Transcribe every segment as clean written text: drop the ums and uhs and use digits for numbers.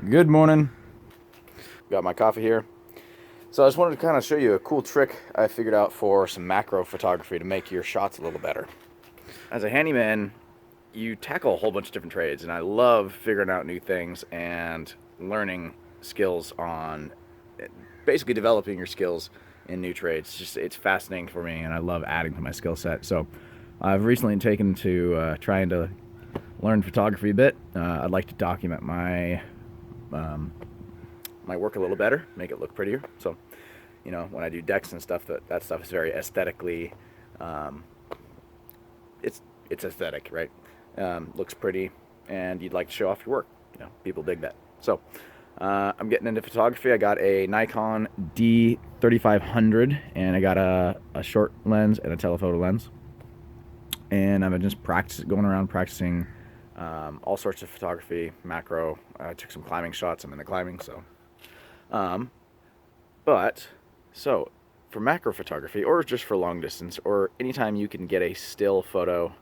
Good morning. Got my coffee here. So I just wanted to kind of show you a cool trick I figured out for some macro photography to make your shots a little better. As a handyman, you tackle a whole bunch of different trades, and I love figuring out new things and learning skills on basically developing your skills in new trades. It's fascinating for me, and I love adding to my skill set. So I've recently taken to trying to learn photography a bit. I'd like to document my work a little better, make it look prettier. So, you know, when I do decks and stuff, that stuff is very aesthetically, it's aesthetic, right? Looks pretty, and you'd like to show off your work. You know, people dig that. So, I'm getting into photography. I got a Nikon D3500, and I got a short lens and a telephoto lens. And I've been just going around practicing all sorts of photography, macro. I took some climbing shots. I'm into climbing, so. So for macro photography, or just for long distance, or anytime you can get a still photo,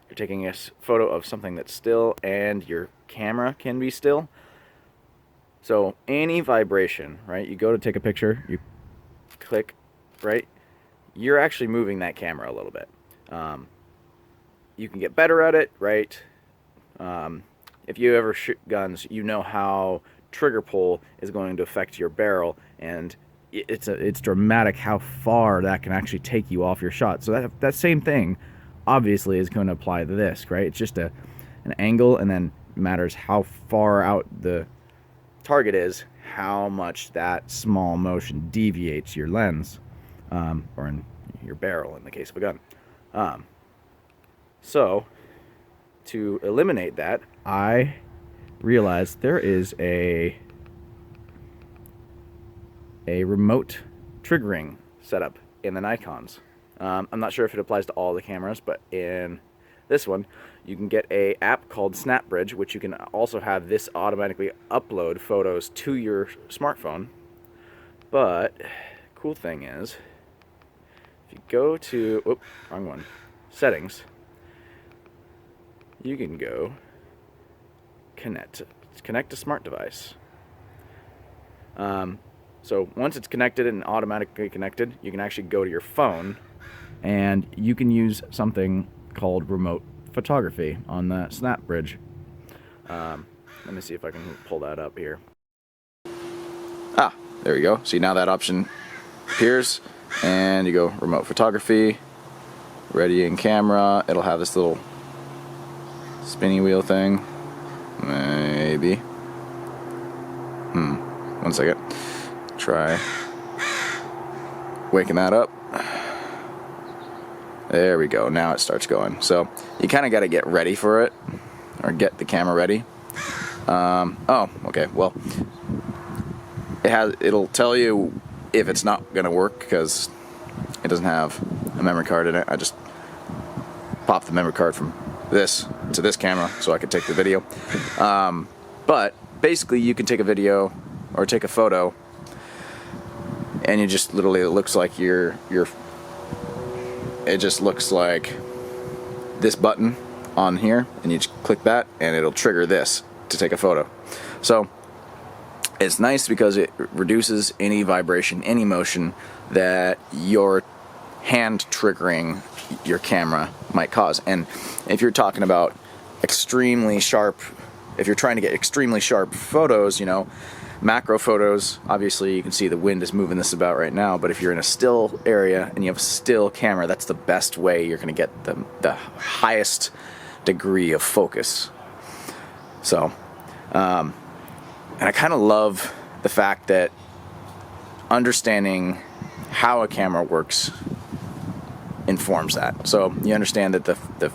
you're taking a photo of something that's still and your camera can be still. So any vibration, right? You go to take a picture, you click, right? You're actually moving that camera a little bit. You can get better at it, right? If you ever shoot guns, you know how trigger pull is going to affect your barrel, and it's dramatic how far that can actually take you off your shot. So that same thing obviously is going to apply to this, right? It's just an angle, and then matters how far out the target is, how much that small motion deviates your lens, or in your barrel in the case of a gun. So to eliminate that, I realized there is a remote triggering setup in the Nikons. I'm not sure if it applies to all the cameras, but in this one, you can get an app called Snapbridge, which you can also have this automatically upload photos to your smartphone. But cool thing is, if you go to, wrong one, settings, you can go connect to smart device. So once it's connected and automatically connected, you can actually go to your phone, and you can use something called remote photography on the Snapbridge. Let me see if I can pull that up here. There you go. See, now that option appears, and you go remote photography, ready in camera. It'll have this little spinny wheel thing. Maybe. One second. Try waking that up. There we go. Now it starts going. So you kind of got to get ready for it, or get the camera ready. Okay. Well, it'll tell you if it's not gonna work because it doesn't have a memory card in it. I just popped the memory card from this to this camera so I could take the video. But basically, you can take a video or take a photo, and you just literally, it looks like it just looks like this button on here, and you just click that and it'll trigger this to take a photo. So it's nice because it reduces any vibration, any motion that your hand triggering your camera might cause. And if you're talking about extremely sharp, if you're trying to get extremely sharp photos, you know, macro photos, obviously you can see the wind is moving this about right now, but if you're in a still area and you have a still camera, that's the best way you're going to get the highest degree of focus. So, and I kind of love the fact that understanding how a camera works informs that. So you understand that the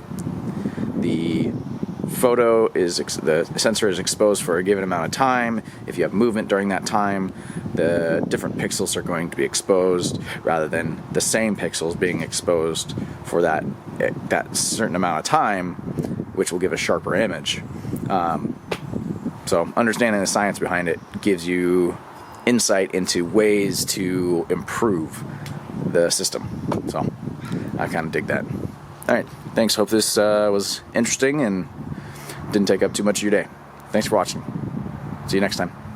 photo is, the sensor is exposed for a given amount of time. If you have movement during that time, the different pixels are going to be exposed rather than the same pixels being exposed for that certain amount of time, which will give a sharper image. So understanding the science behind it gives you insight into ways to improve the system. So I kind of dig that. All right, thanks. Hope this was interesting and didn't take up too much of your day. Thanks for watching. See you next time.